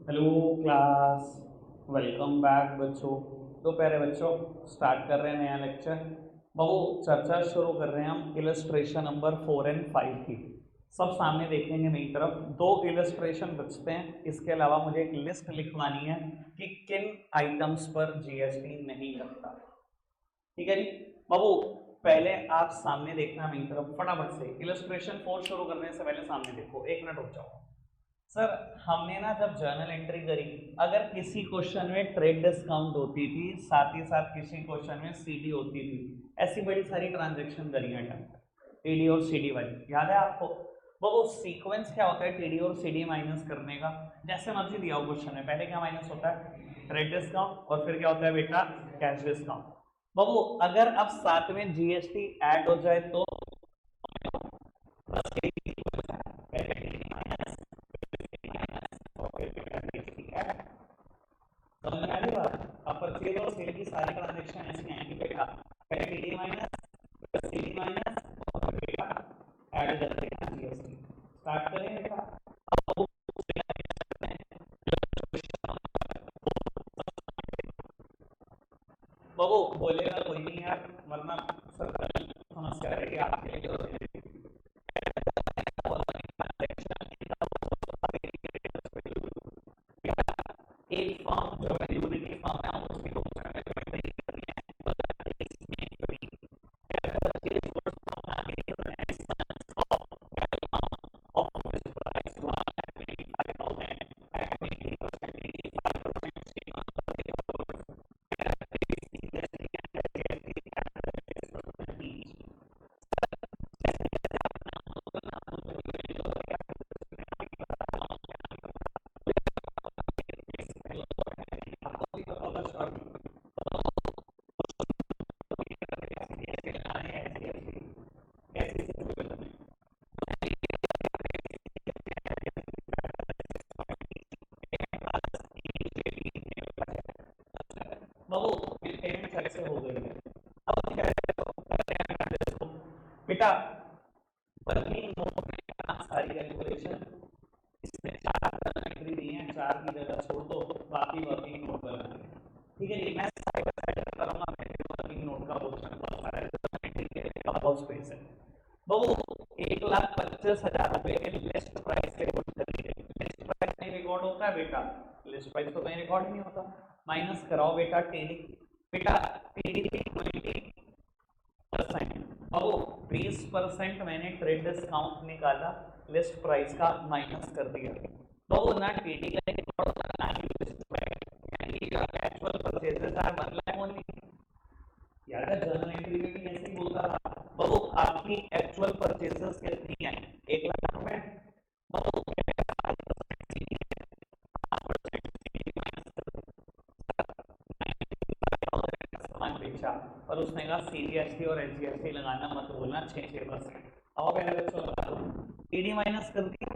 Hello class, welcome back बच्चों। तो प्यारे बच्चों, स्टार्ट कर रहे हैं नया लेक्चर। बहुत चर्चा शुरू कर रहे हैं हम इलस्ट्रेशन नंबर 4 और 5 की। सब सामने देखेंगे मेरी तरफ। दो इलस्ट्रेशन बचते हैं, इसके अलावा मुझे एक लिस्ट लिखवानी है कि किन आइटम्स पर जीएसटी नहीं लगता। ठीक है जी बाबू, पहले आप सामने देखना मेरी तरफ फटाफट से। इलस्ट्रेशन 4 शुरू करने से पहले सामने देखो, एक मिनट रुक जाओ। सर, हमने ना जब जर्नल एंट्री करी, अगर किसी क्वेश्चन में ट्रेड डिस्काउंट होती थी, साथ ही साथ किसी क्वेश्चन में सीडी होती थी, ऐसी बड़ी सारी ट्रांजेक्शन करी हैं टीडी और सीडी वाली, याद है आपको? वो सीक्वेंस क्या होता है टीडी और सीडी माइनस करने का? जैसे मर्जी दिया हो क्वेश्चन में, पहले क्या माइनस होता है? ट्रेड डिस्काउंट, और फिर क्या होता है बेटा? Cash discount. बाबू, अगर अब साथ में जीएसटी ऐड हो जाए तो बस यही होता है। पहले समझ में आ रही बात? अब परचेज और सेल की सारी ट्रांजेक्शन ऐसी आएंगी बेटा, पहले टीडी माइनस, फिर सीडी माइनस, और फिर बेटा ऐड करते हैं जीएसटी। स्टार्ट करें बेटा। अब बाबू बोलेगा कोई नहीं यार, वरना सरकार समस्या रहेगी आपके लिए। एक फॉर्म जो है यूनिटी फॉर्म है उसकी दो बाबू पेमेंट कैसे हो गई है? अब क्या बेटा, वर्किंग नोट में सारी कैलकुलेशन इसमें चार एंट्री दी है, चार की जगह छोड़ दो, बाकी वर्किंग नोट बना है। ठीक है जी, मैं साइड बाय साइड करूंगा, मेरे वर्किंग नोट का पोर्शन बहुत सारा है, ठीक है, बहुत स्पेस है। बाबू, 1,25,000 रुपए के लिस्ट प्राइस से कुछ खरीदे, लिस्ट प्राइस नहीं रिकॉर्ड होता है बेटा, लिस्ट प्राइस तो कहीं रिकॉर्ड नहीं होता। माइनस कराओ बेटा टीडी, बेटा टीडी 20%। अब 20% मैंने ट्रेड डिस्काउंट निकाला, लिस्ट प्राइस का माइनस कर दिया, तो ना टीडी का रिकॉर्ड होता ना ही लिस्ट प्राइस, यानी कि actual purchases are 1 lakh only. यार जर्नल एंट्री में भी ऐसे ही बोलता था, बाबू आपकी एक्चुअल परचेजेस कितनी है? 1 लाख रुपए। बाबू सामान बेचा, और उसने कहा सीजीएसटी और एसजीएसटी लगाना मत बोलना, 6-6%। आओ पहले बच्चों लगा दो, टीडी माइनस कर दिया,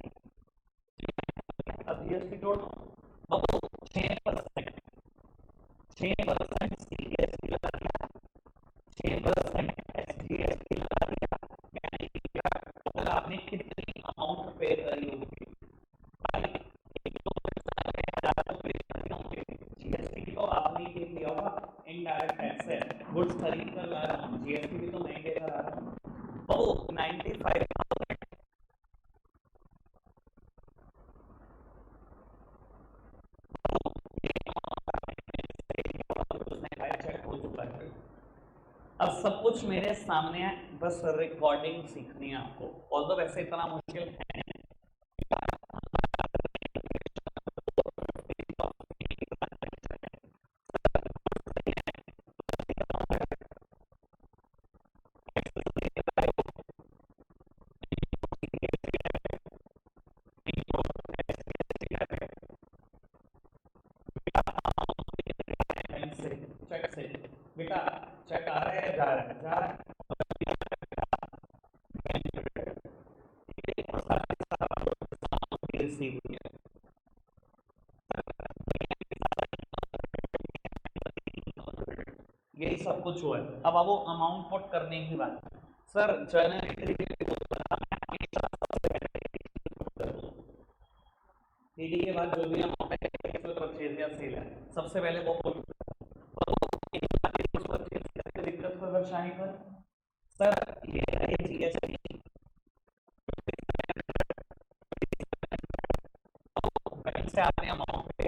अब जीएसटी जोड़ो। बाबू 6%, 6% सीजीएसटी लगा दिया, 6% एसजीएसटी लगा दिया, यानी कि टोटल आपने कितनी अमाउंट पे करी होगी? जीएसटी तो आपने ही लिया होगा, इनडायरेक्ट टैक्स है, गुड्स खरीद कर ला रहा हूँ, जीएसटी भी तो मैं देकर आ रहा हूँ। तो 95,000 चेक हो चुका है। अब सब कुछ मेरे सामने है, बस रिकॉर्डिंग सीखनी है आपको, और तो वैसे इतना मुश्किल है। चेक से बेटा, चेक आ रहा है, जा रहा है, जा रहा है। रिसीव यही सब कुछ हुआ है। अब वो अमाउंट पुट करने की बात, सर जर्नल एंट्री टीडी के बाद जो भी अमाउंट है परचेज या सेल है, सबसे पहले वो दिक्कत को दर्शाने पर सर ये जीएसटी बैंक से आपने अमाउंट पे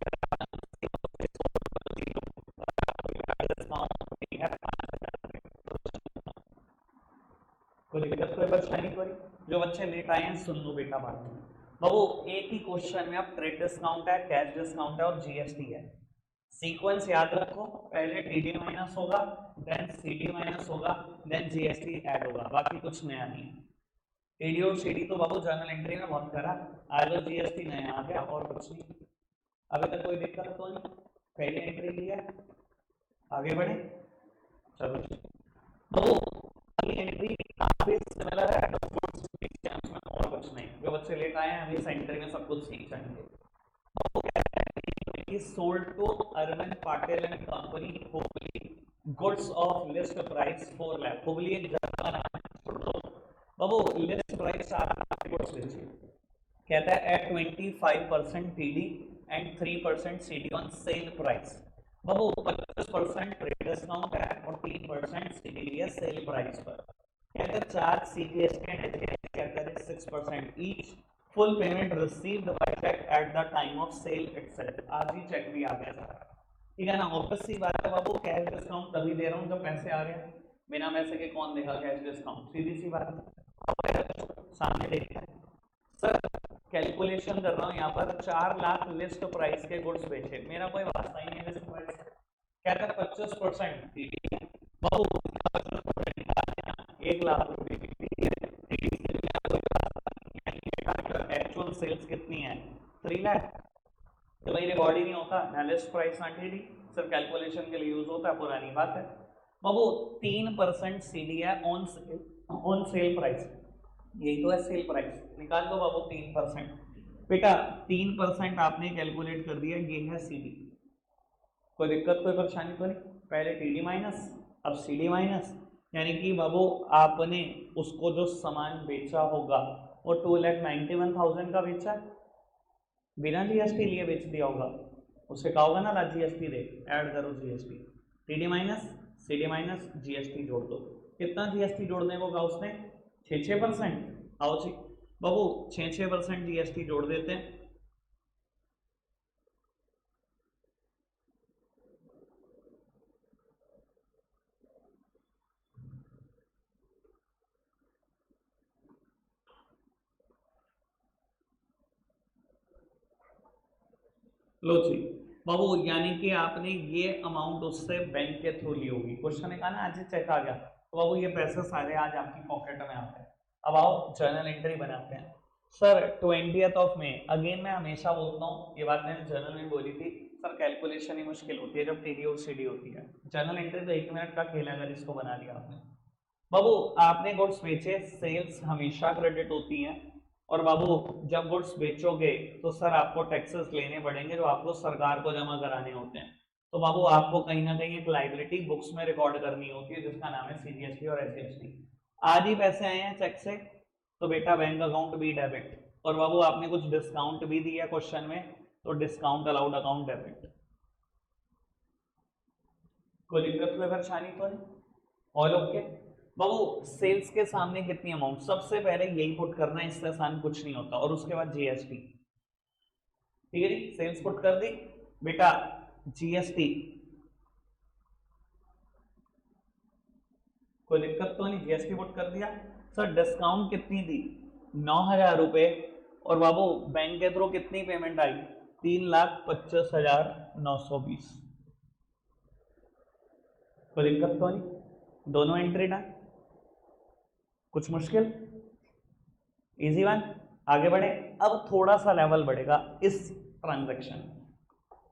कोई दिक्कत कोई परेशानी कोई? जो बच्चे लेट आए हैं सुन लो बेटा बात। बाबू एक ही क्वेश्चन में अब ट्रेड डिस्काउंट है, कैश डिस्काउंट है और जीएसटी है। सीक्वेंस याद रखो, पहले टीडी माइनस होगा, देन सीडी माइनस होगा, देन जीएसटी ऐड होगा, बाकी कुछ नया नहीं है। टीडी और सीडी तो बाबू जर्नल एंट्री में बहुत करा, आज वो जीएसटी नया आ गया और कुछ नहीं। अभी तक कोई दिक्कत तो नहीं, पहली एंट्री ली है, आगे बढ़े चलो। तो अगली एंट्री काफी सिमिलर है और कुछ नहीं, जो बच्चे लेट आए हैं अभी एंट्री में सब कुछ सीख जाएंगे। sold to Arvind Patel and Company Hubli, goods of list price 4 lakh। Hubli एक जगह है, बाबू लिस्ट प्राइस आप गुड्स बेचिए, कहता है at 25% TD and 3% CD on sale price. बाबू 25% ट्रेड डिस्काउंट है और 3% सीडी है सेल प्राइस पर। कहता है चार्ज सीजीएसटी एंड एचजीएसटी कहता है 6% each. Full payment received by cheque at the time of sale itself. आज ही चेक भी आ गया था, ठीक है ना। ऑब्वियस सी बात है बाबू, कैश डिस्काउंट तभी दे रहा हूँ जब पैसे आ रहे हैं, बिना पैसे के कौन देगा कैश डिस्काउंट, सीधी सी बात है। सामने देखते हैं सर, कैलकुलेशन कर रहा हूँ यहाँ पर 4 लाख लिस्ट प्राइस के गुड्स बेचे, मेरा कोई वास्ता ही नहीं लिस्ट प्राइस। कहता है 25% बाबू 1 लाख रुपए एक्चुअल सेल्स कितनी है 3 लाख। तो भाई रिकॉर्ड ही नहीं होता ना लिस्ट प्राइस ना टीडी, सिर्फ कैलकुलेशन के लिए यूज होता है, पुरानी बात है। बाबू 3% सीडी है ऑन सेल प्राइस, यही तो है सेल प्राइस, निकाल दो बाबू 3%। बेटा 3% आपने कैलकुलेट कर दिया, ये है सीडी। कोई दिक्कत कोई परेशानी तो नहीं, पहले टीडी माइनस अब सीडी माइनस, यानी कि बाबू आपने उसको जो सामान बेचा होगा वो 2,91,000 का बेचा है, बिना जीएसटी लिए बेच दिया होगा, उससे कहा होगा ना ला जीएसटी दे, ऐड करो GST, TD minus CD minus GST जोड़ दो। कितना जीएसटी जोड़ने को कहा उसने 6%। आओ जी बाबू 6% जीएसटी जोड़ देते हैं। लो जी बाबू, यानी कि आपने ये अमाउंट उससे बैंक के थ्रू ली होगी, क्वेश्चन ने कहा ना आज चेक आ गया, तो बाबू ये पैसे सारे आज आपकी पॉकेट में आते हैं। अब आओ जर्नल एंट्री बनाते हैं। Sir 20th of May, again मैं हमेशा बोलता हूँ ये बात मैंने जर्नल में बोली थी, सर कैलकुलेशन ही मुश्किल होती है जब टीडी और सीडी होती है। जर्नल एंट्री तो 1 मिनट का खेल है अगर इसको बना लिया आपने। बाबू आपने गुड्स बेचे, सेल्स हमेशा क्रेडिट होती हैं, और बाबू जब गुड्स बेचोगे तो सर आपको टैक्सेस लेने पड़ेंगे जो आपको सरकार को जमा कराने होते हैं। तो बाबू आपको कहीं ना कहीं एक लाइबिलिटी बुक्स में रिकॉर्ड करनी होती है जिसका नाम है सीजीएसटी और एसजीएसटी। आज ही पैसे आए हैं चेक से तो बेटा बैंक अकाउंट भी डेबिट, और बाबू आपने कुछ डिस्काउंट भी दिया क्वेश्चन में तो डिस्काउंट अलाउड अकाउंट डेबिट। कोई दिक्कत कोई परेशानी तो नहीं, ऑल ओके। बाबू सेल्स के सामने कितनी अमाउंट, सबसे पहले यही पुट करना है, इससे आसान कुछ नहीं होता, और उसके बाद जीएसटी, ठीक है जी। सेल्स पुट कर दी बेटा, जीएसटी कोई दिक्कत तो नहीं, जीएसटी पुट कर दिया। सर डिस्काउंट कितनी दी 9,000 रुपए, और बाबू बैंक के थ्रू कितनी पेमेंट आई 3,25,920। कोई दिक्कत तो नहीं, दोनों एंट्री ना, कुछ मुश्किल, इजी वन। आगे बढ़े, अब थोड़ा सा लेवल बढ़ेगा इस ट्रांजैक्शन,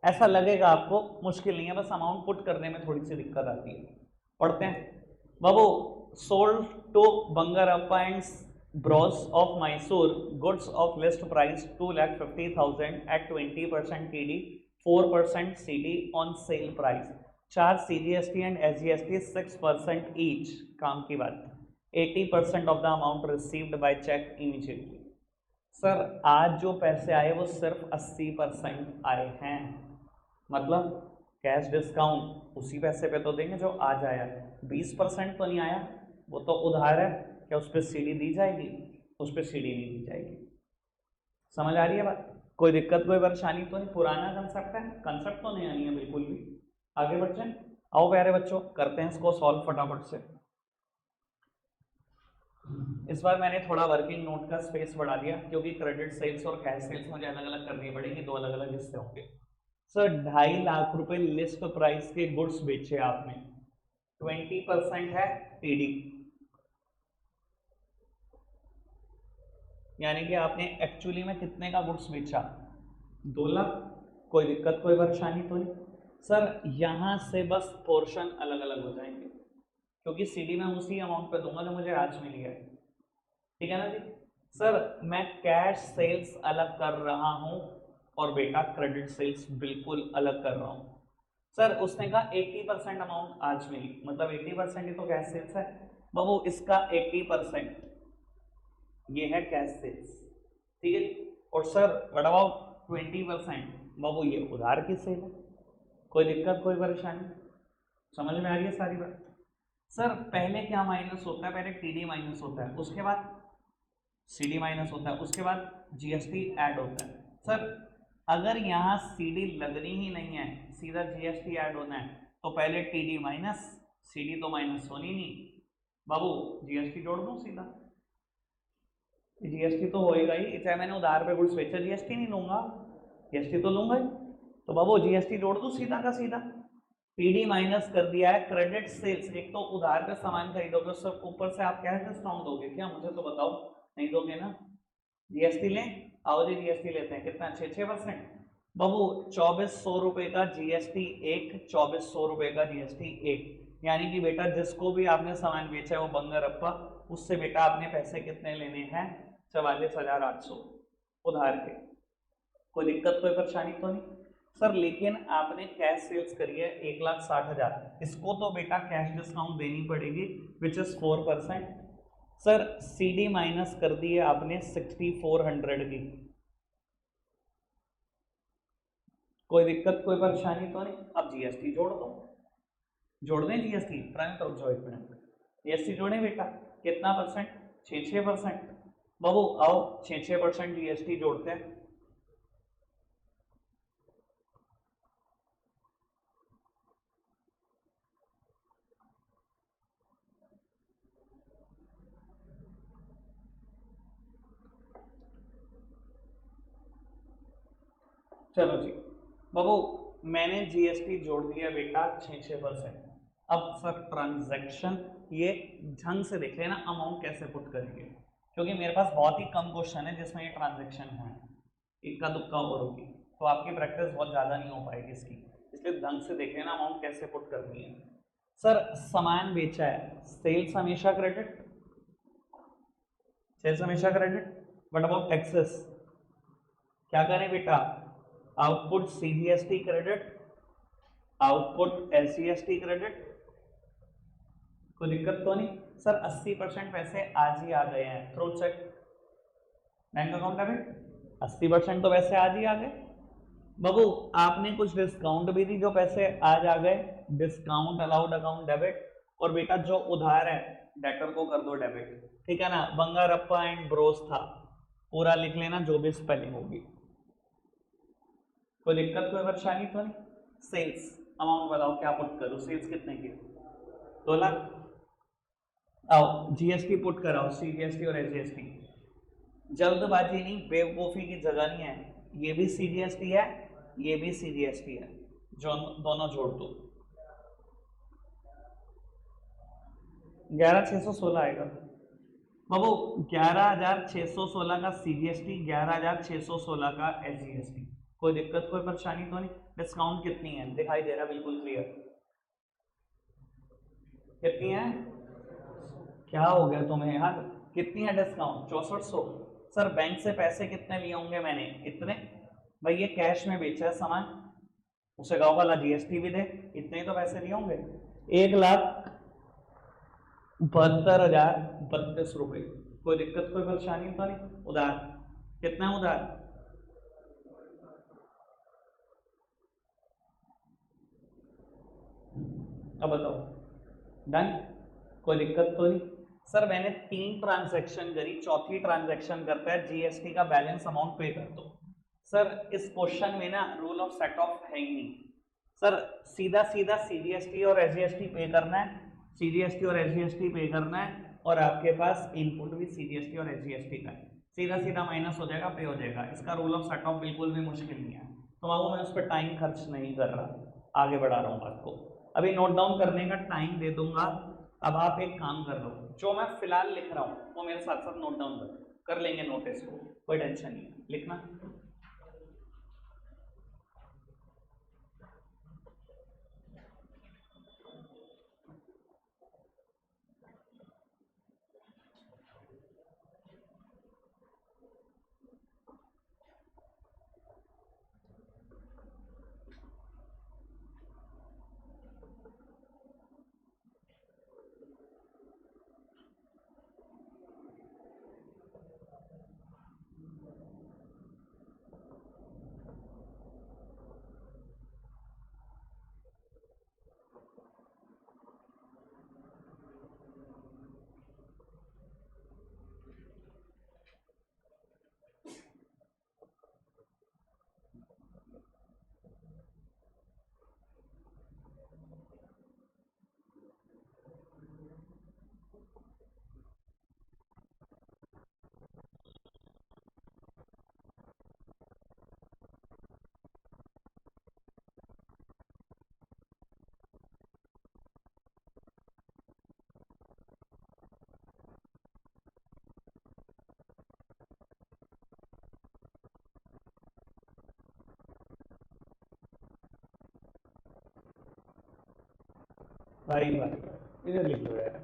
ऐसा लगेगा आपको मुश्किल नहीं है, बस अमाउंट पुट करने में थोड़ी सी दिक्कत आती है। पढ़ते हैं बाबू, sold to Bangarappa and bros of Mysore goods of list price 2,50,000 at 20% TD 4% CD on sale price, charge CGST and SGST 6% each. काम की बात, 80% of the amount received by cheque immediately. Sir आज जो पैसे आए वो सिर्फ 80% आए हैं, मतलब कैश डिस्काउंट उसी पैसे पे तो देंगे जो आज आया, 20% तो नहीं आया, वो तो उधार है, क्या उस पर सीडी दी जाएगी? उस पर सीडी नहीं दी जाएगी। समझ आ रही है बात? कोई दिक्कत कोई परेशानी तो नहीं? पुराना कंसेप्ट है, कंसेप्ट तो नया नहीं है बिल्कुल भी। आगे बढ़ जाए, आओ प्यारे बच्चों करते हैं इसको सॉल्व फटाफट से। इस बार मैंने थोड़ा वर्किंग नोट का स्पेस बढ़ा दिया क्योंकि क्रेडिट सेल्स और कैश सेल्स मुझे अलग अलग करनी पड़ेगी, दो अलग अलग हिस्से होंगे। सर 2.5 लाख रुपए लिस्ट प्राइस के गुड्स बेचे आपने, 20% है टीडी, यानी कि आपने एक्चुअली में कितने का गुड्स बेचा? 2 लाख। कोई दिक्कत कोई परेशानी तो नहीं? सर यहां से बस पोर्शन अलग अलग हो जाएंगे क्योंकि सीडी में उसी अमाउंट पे दूंगा जो मुझे आज मिली है, ठीक है ना जी? सर मैं कैश सेल्स अलग कर रहा हूं और बेटा क्रेडिट सेल्स बिल्कुल अलग कर रहा हूं। सर उसने कहा 80% अमाउंट आज मिली, मतलब 80% ही तो कैश सेल्स है बाबू, इसका 80% ये है कैश सेल्स, ठीक है। और सर व्हाट अबाउट 20%? बाबू ये उधार की सेल है, कोई दिक्कत कोई परेशानी? समझ में आ रही है सारी बात? सर पहले क्या माइनस होता है? पहले टीडी माइनस होता है, उसके बाद सीडी माइनस होता है, उसके बाद जीएसटी ऐड होता है। सर अगर यहाँ सीडी लगनी ही नहीं है, सीधा जीएसटी ऐड होना है, तो पहले टीडी माइनस, सीडी तो माइनस होनी नहीं बाबू, जीएसटी जोड़ दूं सीधा? जीएसटी तो होएगा ही, चाहे मैंने उधार पे गुड्स बेचा जीएसटी नहीं लूंगा, जीएसटी तो लूंगा ही, तो बाबू जीएसटी जोड़ दूं सीधा का सीधा। पीडी माइनस कर दिया है क्रेडिट सेल्स, एक तो उधार पे सामान खरीदोगे उससे ऊपर से आप कैश डिस्काउंट दोगे क्या? मुझे तो बताओ, नहीं दोगे ना? जीएसटी लें, आओ जी जीएसटी लेते हैं, कितना? 6% बाबू, 2400 रुपए का जीएसटी एक, 2400 रुपए का जीएसटी एक, यानी कि बेटा जिसको भी आपने सामान बेचा है वो बंगारप्पा, उससे बेटा आपने पैसे कितने लेने हैं? 44,800 उधार के। कोई दिक्कत कोई परेशानी तो नहीं? सर लेकिन आपने कैश सेल्स करी है 1,60,000, इसको तो बेटा कैश डिस्काउंट देनी पड़ेगी which is 4%। Sir CD minus कर दी है आपने 6400 की, कोई दिक्कत कोई परेशानी तो नहीं? अब जीएसटी जोड़ दो, जोड़ दें जीएसटी, प्राइम तरफ जो 1 मिनट, जीएसटी जोड़ें बेटा, कितना परसेंट? 6% बाबू आओ 6% जीएसटी जोड़ते हैं। चलो जी बाबू, मैंने जीएसटी जोड़ दिया बेटा 6%। अब सर ट्रांजैक्शन ये ढंग से देख लेना अमाउंट कैसे पुट करेंगे, क्योंकि मेरे पास बहुत ही कम क्वेश्चन है जिसमें ये ट्रांजैक्शन है, इक्का दुक्का और होगी, तो आपकी प्रैक्टिस बहुत ज़्यादा नहीं हो पाएगी इसकी, इसलिए ढंग से देख लेना अमाउंट कैसे पुट करनी है। सर सामान बेचा है, सेल्स हमेशा क्रेडिट, सेल्स हमेशा क्रेडिट, बट अबाउट टैक्सेस क्या करें बेटा? Output CGST credit, output SGST credit, कोई दिक्कत तो नहीं? सर 80% पैसे आज ही आ गए हैं, through cheque bank account debit, 80% तो पैसे आज ही आ गए बाबू। आपने कुछ डिस्काउंट भी दी जो पैसे आज आ गए, डिस्काउंट अलाउड अकाउंट डेबिट, और बेटा जो उधार है डेटर को कर दो डेबिट, ठीक है ना? बंगारप्पा एंड ब्रोस था, पूरा लिख लेना जो भी स्पेलिंग होगी, कोई दिक्कत कोई परेशानी तो नहीं? सेल्स अमाउंट बताओ क्या पुट करो, सेल्स कितने की? 2 लाख। आओ जीएसटी पुट कराओ, सीजीएसटी और एसजीएसटी, जल्दबाजी नहीं, बेवकूफ़ी की जगह नहीं है, ये भी सीजीएसटी है, ये भी सीजीएसटी है, जो दोनों जोड़ दो, 11,616 आएगा बाबू, 11,616 का सीजीएसटी, 11,616 का एसजीएसटी, कोई दिक्कत कोई परेशानी तो नहीं? डिस्काउंट कितनी है दिखाई दे रहा बिल्कुल क्लियर, कितनी है? क्या हो गया तुम्हें यार, कितनी है डिस्काउंट? 6400। सर बैंक से पैसे कितने लिए होंगे मैंने? इतने। भाई ये कैश में बेचा है सामान, उसे गाँव वाला जीएसटी भी दे, इतने ही तो पैसे लिए होंगे, 1,72,032 रुपये, कोई दिक्कत कोई परेशानी तो नहीं? उधार कितना है? उधार अब बताओ, डन, कोई दिक्कत तो नहीं। सर मैंने 3 ट्रांजैक्शन करी, चौथी ट्रांजैक्शन करता है जीएसटी का बैलेंस अमाउंट पे कर दो। सर इस क्वेश्चन में ना रूल ऑफ सेट ऑफ है ही नहीं। सर सीधा सीधा सीजीएसटी और एसजीएसटी पे करना है, सीजीएसटी और एसजीएसटी पे करना है, और आपके पास इनपुट भी सीजीएसटी और एसजीएसटी का है, सीधा सीधा माइनस हो जाएगा, पे हो जाएगा। इसका रूल ऑफ सेट ऑफ बिल्कुल भी मुश्किल नहीं है। तो बाबू मैं उस पर टाइम खर्च नहीं कर रहा, आगे बढ़ा रहा हूँ बात को। अभी नोट डाउन करने का टाइम दे दूंगा। अब आप एक काम कर लो, जो मैं फिलहाल लिख रहा हूँ वो मेरे साथ साथ नोट डाउन कर लेंगे नोटिस को, कोई टेंशन नहीं है, लिखना। भाई भाई इधर लिख लो यार।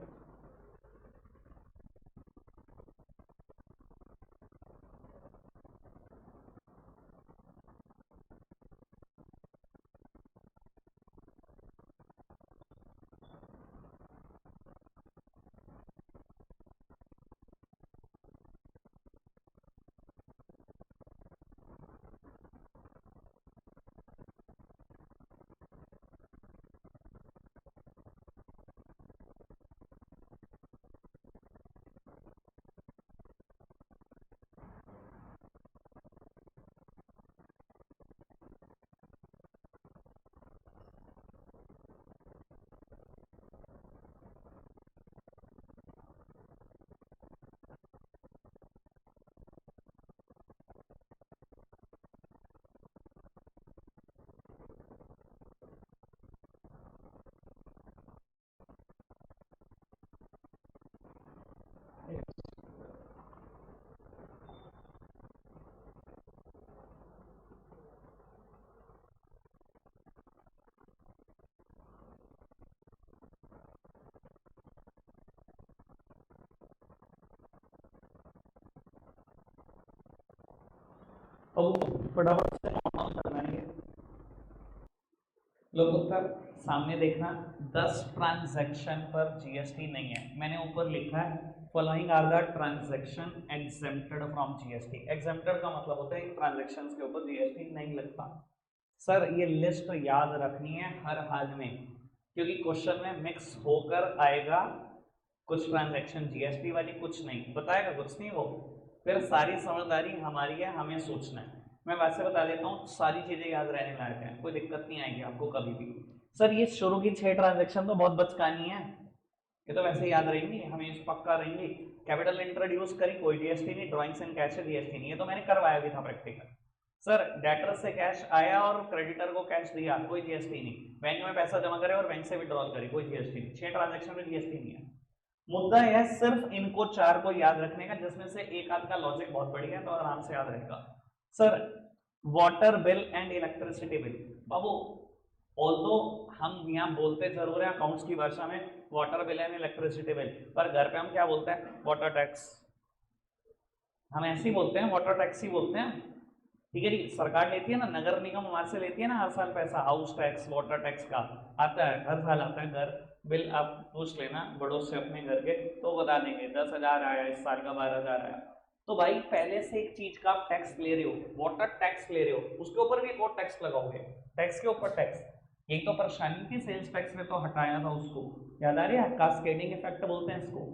अब फटाफट से नोट करना है। लोग उत्तर सामने देखना। 10 ट्रांजैक्शन पर जीएसटी नहीं है, मैंने ऊपर लिखा है following are the transaction exempted from GST. Exempted का मतलब होता है इन ट्रांजैक्शन के ऊपर जीएसटी नहीं लगता। सर ये लिस्ट याद रखनी है हर हाल में, क्योंकि क्वेश्चन में मिक्स होकर आएगा, कुछ ट्रांजैक्शन जीएसटी वाली, कुछ नहीं बताएगा, कुछ नहीं वो। फिर सारी समझदारी हमारी है, हमें सोचना है। मैं वैसे बता देता हूँ, सारी चीजें याद रहने लायक है, कोई दिक्कत नहीं आएगी आपको कभी भी। सर ये शुरू की 6 ट्रांजैक्शन तो बहुत बचकानी है, ये तो वैसे याद रहेंगी, हमें पक्का रहेंगी। कैपिटल इंट्रोड्यूस करी, कोई जीएसटी नहीं, ड्रॉइंग्स एंड कैश है, जीएसटी नहीं, ये तो मैंने करवाया भी था प्रैक्टिकल। सर डेटर से कैश आया और क्रेडिटर को कैश दिया, कोई जीएसटी नहीं। बैंक में पैसा जमा करे और बैंक से विड्रॉल करे, कोई जीएसटी नहीं। 6 ट्रांजैक्शन में जीएसटी नहीं है। मुद्दा है सिर्फ इनको 4 को याद रखने का, जिसमें से एक आध का लॉजिक बहुत बढ़िया है तो आराम से याद रहेगा। Sir water bill and electricity bill, Babu although हम यहाँ बोलते जरूर है अकाउंट्स की भाषा में water bill and electricity bill, पर घर पे हम क्या बोलते हैं, वाटर टैक्स। हम ऐसे ही बोलते हैं, वाटर टैक्स ही बोलते हैं। ठीक है जी, सरकार लेती है ना, नगर निगम हमारे से लेती है ना हर साल पैसा, हाउस टैक्स वाटर टैक्स का आता है, हर साल आता है। घर बिल आप पूछ लेना बड़ों से अपने घर के, तो बता देंगे 10,000 आया इस साल का, 12,000 आया। तो भाई पहले से एक चीज का आप टैक्स ले रहे हो, वाटर टैक्स ले रहे हो, उसके ऊपर भी एक और टैक्स लगाओगे, टैक्स के ऊपर टैक्स। यही तो परेशानी थी, सेल्स टैक्स में तो हटाया था उसको, याद आ रहा है, कास्केडिंग इफेक्ट बोलते हैं इसको।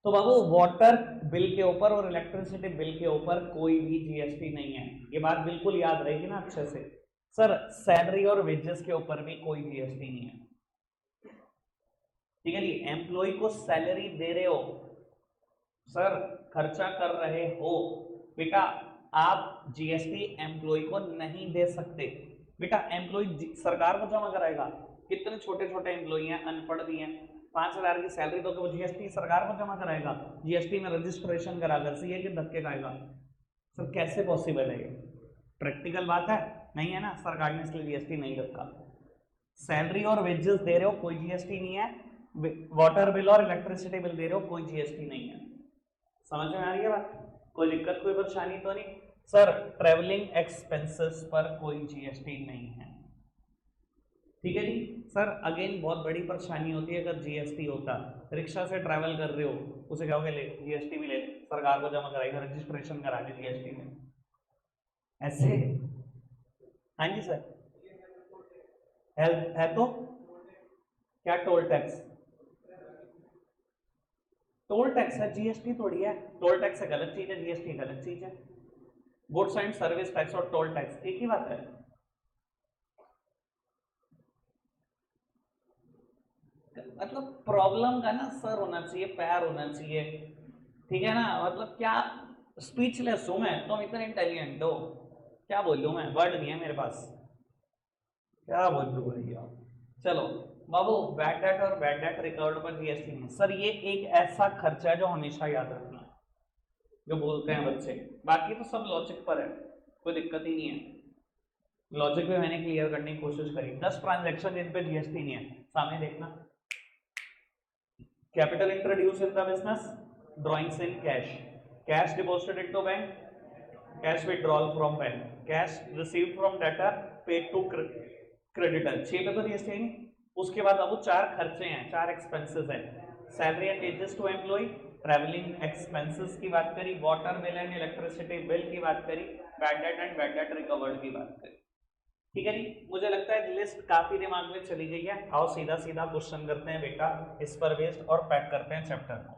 तो बाबू वाटर बिल के ऊपर और इलेक्ट्रिसिटी बिल के ऊपर कोई भी जीएसटी नहीं है, ये बात बिल्कुल याद रहेगी ना अच्छे से। सर सैलरी और वेजेस के ऊपर भी कोई जीएसटी नहीं है, ठीक है जी। एम्प्लॉय को सैलरी दे रहे हो सर, खर्चा कर रहे हो बेटा, आप जीएसटी एम्प्लॉय को नहीं दे सकते बेटा। एम्प्लॉय सरकार को जमा कराएगा, कितने छोटे छोटे एम्प्लॉय हैं, अनपढ़ भी हैं, 5,000 की सैलरी दोगे, वो जीएसटी सरकार को जमा कराएगा, जीएसटी में रजिस्ट्रेशन कराकर सीए के धक्के खाएगा। सर कैसे पॉसिबल है ये, प्रैक्टिकल बात है नहीं है ना, सरकार ने इसलिए जीएसटी नहीं रखा। सैलरी और वेजेस दे रहे हो कोई जीएसटी नहीं है, वाटर बिल और इलेक्ट्रिसिटी बिल दे रहे हो कोई जीएसटी नहीं है। समझ में आ रही है बात, कोई दिक्कत कोई परेशानी तो नहीं। सर ट्रेवलिंग एक्सपेंसेस पर कोई जीएसटी नहीं है, ठीक है जी। सर अगेन बहुत बड़ी परेशानी होती है अगर जीएसटी होता, रिक्शा से ट्रैवल कर रहे हो उसे कहोगे ले जीएसटी भी ले, सरकार को जमा कराएगा, रजिस्ट्रेशन करा के जीएसटी में, ऐसे। हाँ जी सर, है तो क्या टोल टैक्स, टोल टैक्स है, जीएसटी थोड़ी है। टोल टैक्स है गलत चीज है, जीएसटी गलत चीज है। गुड्स एंड सर्विस टैक्स और टोल टैक्स एक ही बात है। मतलब प्रॉब्लम का ना सर होना चाहिए, पैर होना चाहिए, ठीक है ना। मतलब क्या स्पीचलेस हूं मैं, तुम इतने इंटेलिजेंट हो, क्या बोलूं मैं, वर्ड नहीं है मेरे पास, क्या बोलूं भैया। चलो बाबू, बैड डेट और बैड डेट रिकवर्ड पर जीएसटी नहीं। सर ये एक ऐसा खर्चा है जो हमेशा याद रखना, जो बोलते हैं बच्चे, बाकी तो सब लॉजिक पर है, कोई दिक्कत ही नहीं है। लॉजिक भी मैंने क्लियर करने की कोशिश करी। 10 ट्रांजैक्शन जिन पे जीएसटी नहीं है, सामने देखना। Capital introduced in the business, drawings in cash, cash deposited into bank, cash withdrawal from bank, cash received from debtor, paid to creditor, 6 पे तो जीएसटी नहीं। उसके बाद अब 4 खर्चे हैं, 4 एक्सपेंसेस हैं, salary and wages to employ, travelling expenses की बात करी, water bill and electricity bill की बात करी, bad debt and bad debt recovered की बात करी, ठीक है जी। मुझे लगता है लिस्ट काफी दिमाग में चली गई है। आओ सीधा सीधा क्वेश्चन करते हैं बेटा इस पर बेस्ड, और पैक करते हैं चैप्टर को।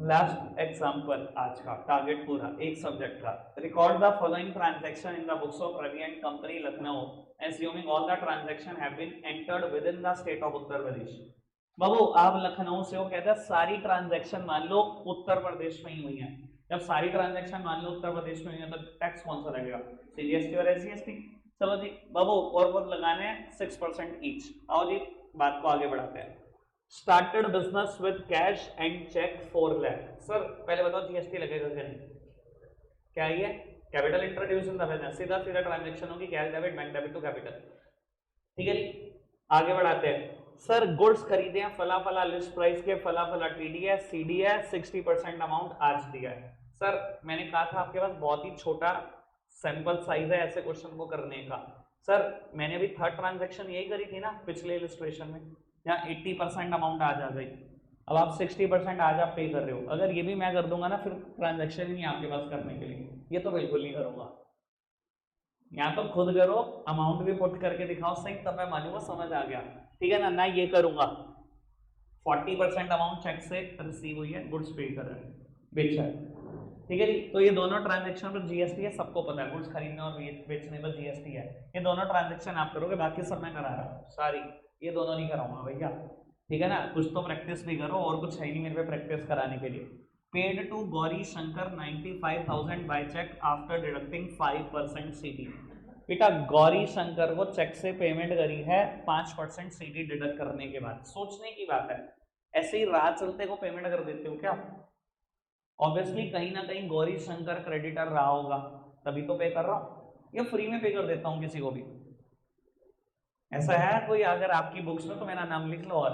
लास्ट एग्जांपल आज का, टारगेट पूरा एक सब्जेक्ट का। Record the following transaction in the books of Ravi and company Lucknow, assuming all the transaction have been entered within the state of Uttar Pradesh. बाबू आप लखनऊ से हो, कहते हैं सारी ट्रांजैक्शन मान लो उत्तर प्रदेश में ही हुई है। जब सारी ट्रांजैक्शन मान लो उत्तर प्रदेश में हुई है तो टैक्स कौन सा लगेगा, सीजीएसटी और एसजीएसटी। चलो जी बाबू, और लगाने हैं 6% ईच। आओ जी बात को आगे बढ़ाते हैं। Started business with cash and cheque 4 lakh. Sir पहले बताओ जीएसटी लगेगा क्या नहीं, क्या ये capital introduced in the business, सीधा सीधा ट्रांजैक्शन होगी, cash debit bank debit to capital, ठीक है जी। आगे बढ़ाते हैं। सर गुड्स खरीदे हैं फला फला, लिस्ट प्राइस के फला फला, टीडी है, सीडी है, 60% अमाउंट आज दिया है। सर मैंने कहा था आपके पास बहुत ही छोटा सैंपल साइज है ऐसे क्वेश्चन को करने का। सर मैंने अभी थर्ड ट्रांजैक्शन यही करी थी ना पिछले इलस्ट्रेशन में, यहाँ 80% अमाउंट आज आ गई, अब आप 60% आज आप पे कर रहे हो। अगर ये भी मैं कर दूंगा ना, फिर ट्रांजैक्शन ही नहीं आपके पास करने के लिए, ये तो बिल्कुल नहीं करूंगा। यहाँ तो खुद करो, अमाउंट भी पुट करके दिखाओ सही, तब मैं मानूंगा समझ आ गया, ठीक है ना। ना ये करूंगा, 40% अमाउंट चेक से रिसीव हुई है, गुड्स पे कर रहे हैं, बेचा है, ठीक है जी। तो ये दोनों ट्रांजैक्शन पर जीएसटी है, सबको पता है, गुड्स खरीदने और बेचने पर जीएसटी है। ये दोनों ट्रांजैक्शन आप करोगे, बाकी सब मैं करा रहा हूँ सारी, ये दोनों नहीं कराऊंगा भैया, ठीक है ना। कुछ तो प्रैक्टिस भी करो, और कुछ है नहीं मेरे पे प्रैक्टिस कराने के लिए। Paid to Gauri Shankar 95,000 by cheque after deducting 5% CD. बेटा गौरी शंकर को चेक से पेमेंट करी है 5% सीडी डिडक्ट करने के बाद। सोचने की बात है, ऐसे ही राह चलते को पेमेंट कर देते हो क्या? ऑब्वियसली कहीं ना कहीं गौरी शंकर क्रेडिटर रहा होगा, तभी तो पे कर रहा हूँ, या फ्री में पे कर देता हूँ किसी को भी। ऐसा है कोई अगर आपकी बुक्स में तो मेरा नाम लिख लो और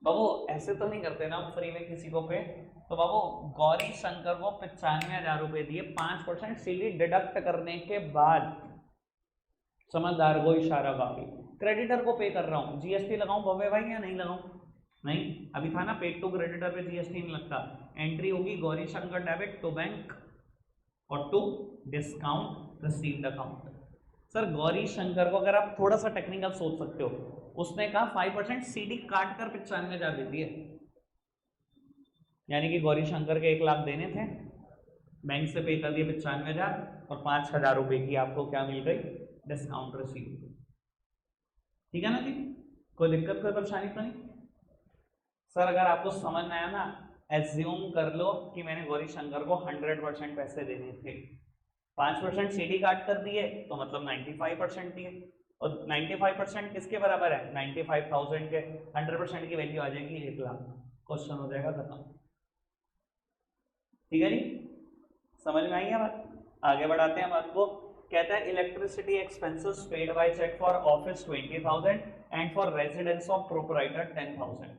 बाबू ऐसे तो नहीं करते ना हम फ्री में किसी को पे। तो बाबू गौरी शंकर को 95,000 रुपए दिए 5% सीडी डिडक्ट करने के बाद, समझदार को इशारा काफी। क्रेडिटर को पे कर रहा हूँ, जीएसटी लगाऊं भव्य भाई या नहीं लगाऊं? नहीं, अभी था ना पेड टू क्रेडिटर पे जीएसटी नहीं लगता। एंट्री होगी Gauri Shankar debit to bank और to discount received account. Sir Gauri Shankar को अगर आप थोड़ा सा टेक्निकल सोच सकते हो, उसने कहा 5% सीडी काट कर 95,000 दे दिए, यानी कि गौरी शंकर के 1 लाख देने थे, बैंक से पे कर दिए 95,000 और 5,000 रुपए की आपको क्या मिल गई, डिस्काउंट रिसीव। ठीक है ना जी, कोई दिक्कत कोई परेशानी तो नहीं। सर अगर आपको समझ में आया ना, एज्यूम कर लो कि मैंने गौरी शंकर को 100% पैसे देने थे, 5% सीडी काट कर दिए तो मतलब 95% दिए, और 95% किसके बराबर है, 95,000 के, 100% की वैल्यू आ जाएगी 1 लाख, क्वेश्चन हो जाएगा खत्म। ठीक है जी, समझ में आई है बात। आगे बढ़ाते हैं बात को। कहता है electricity expenses paid by cheque for office 20,000 and for residence of proprietor 10,000।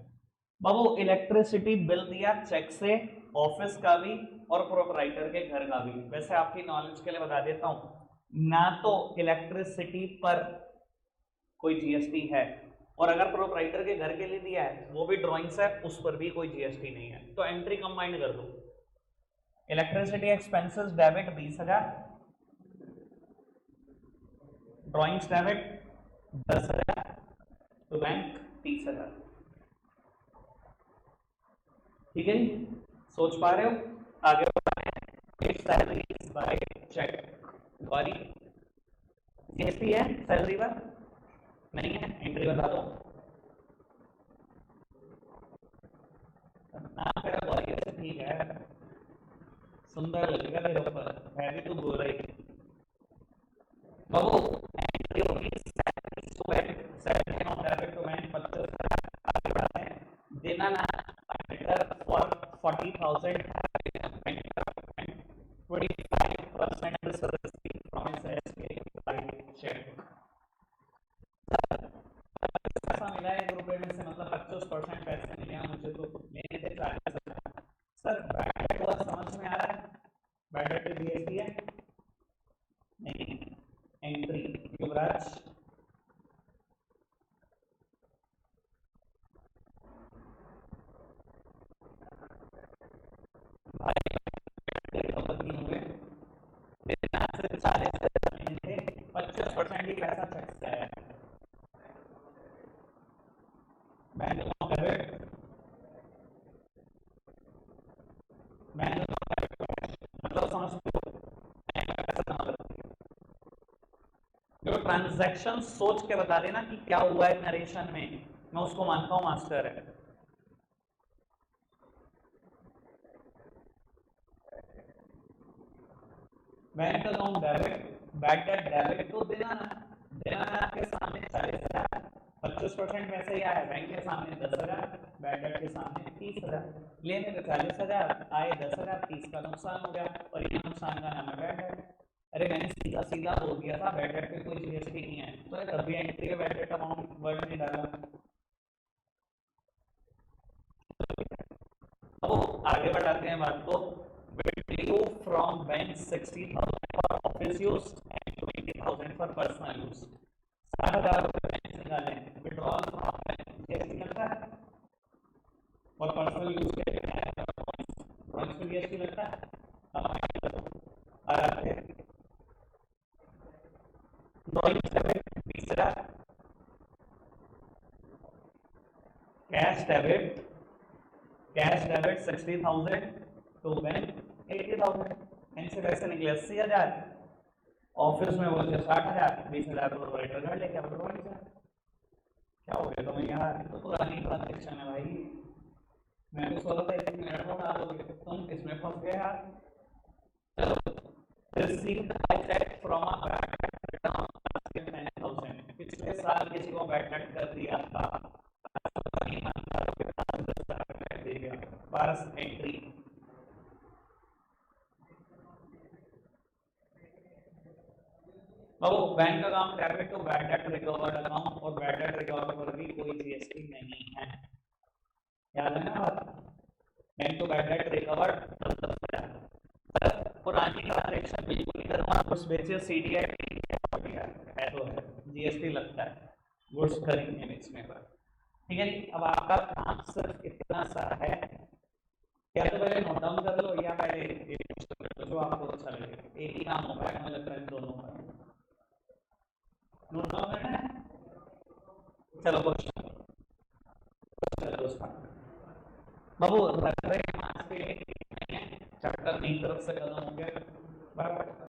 बाबू इलेक्ट्रिसिटी बिल दिया चेक से, ऑफिस का भी और प्रोपराइटर के घर का भी। वैसे आपकी नॉलेज के लिए बता देता हूं, ना तो इलेक्ट्रिसिटी पर कोई जीएसटी है, और अगर प्रोपराइटर के घर के लिए दिया है वो भी ड्राइंग्स है, उस पर भी कोई जीएसटी नहीं है, तो एंट्री कंबाइंड कर दो। Electricity expenses debit 20,000, drawings debit 10,000, तो बैंक 30,000। ठीक है जी, सोच पा रहे हो। आगे salary by cheque, sorry GST है सैलरी पर नहीं है, एंट्री बता दो। नाम मेरा गौरी से ठीक है, सुंदर लगेगा तेरे ऊपर, है भी तू बोल रही। बाबू एंट्री होगी salary student, salary on debit to bank 50,000। आगे बढ़ाते हैं। देना ना for 40,000 25% is received from his SBI by check। पैसा मिला है 1 रुपए में से, मतलब 25% पैसे मिले हैं मुझे, तो लेने थे 40,000। सर बैड डेट हुआ समझ में आ रहा है, बैड डेट पे जीएसटी है नहीं। एंट्री युवराज से 40,000 लेने थे, 25% ही पैसा चेक से आया। बैंक अकाउंट डेबिट, बैंक मतलब समझते हो जो ट्रांजैक्शन सोच के बता देना कि क्या हुआ है नरेशन में, मैं उसको मानता हूं मास्टर है। Bank account debit, bad debt debit, तो देना ना, देना ना आपके सामने 40,000, 25% में से ही आया, बैंक के सामने 10,000, बैड डेट के सामने 30,000, लेने के 40,000 आए 10,000, 30 का नुकसान हो गया, और ये नुकसान का नाम है बैड डेट। अरे मैंने सीधा सीधा बोल दिया था बैड डेट पे कोई जीएसटी नहीं है, तो तभी एंट्री के बैड डेट अमाउंट वर्ड नहीं डाला। अब आगे बढ़ाते हैं बात को। withdrew from bank 60,000 for office use and 20,000 for personal use। 60,000 रुपए बैंक से निकाले, विड्रॉल फ्रॉम बैंक जीएसटी लगता है, और पर्सनल यूज के लिए जीएसटी लगता है। कैश डेबिट, कैश डेबिट 60,000 तो बैंक 80,000, इनसे पैसे निकले 80,000, ऑफिस में बोलते 60,000, 20,000 प्रोवाइडर घर लेके प्रोवाइड कर। क्या हो गया तुम्हें यार, तो पुरानी ट्रांजेक्शन है भाई, मैं तो सोचा था 1 मिनट में डालोगे, तुम किसमें फंस गए यार। चलो received by check from a bad account 10,000, पिछले साल किसी को बैड डेट कर दिया था, 12 एंट्री। अब bank account debit to bad debt recovered account, और बैड डेट रिकवर्ड पर भी कोई जीएसटी नहीं है, याद है ना बात। Bank to bad debt recovered, पुरानी ट्रांजैक्शन बिल्कुल इधर वहां कुछ बेचे सीडीआई है तो है, जीएसटी लगता है गुड्स खरीदने बेचने पर। ठीक है जी, अब आपका काम सिर्फ इतना सा है, या तो पहले नोट डाउन कर लो या पहले जो आपको अच्छा लगे, एक ही काम होगा, मुझे लगता है दोनों का। नोट डाउन करना है। चलो क्वेश्चन बाबू लग रहे हैं चैप्टर मेरी तरफ से खत्म हो गया बराबर।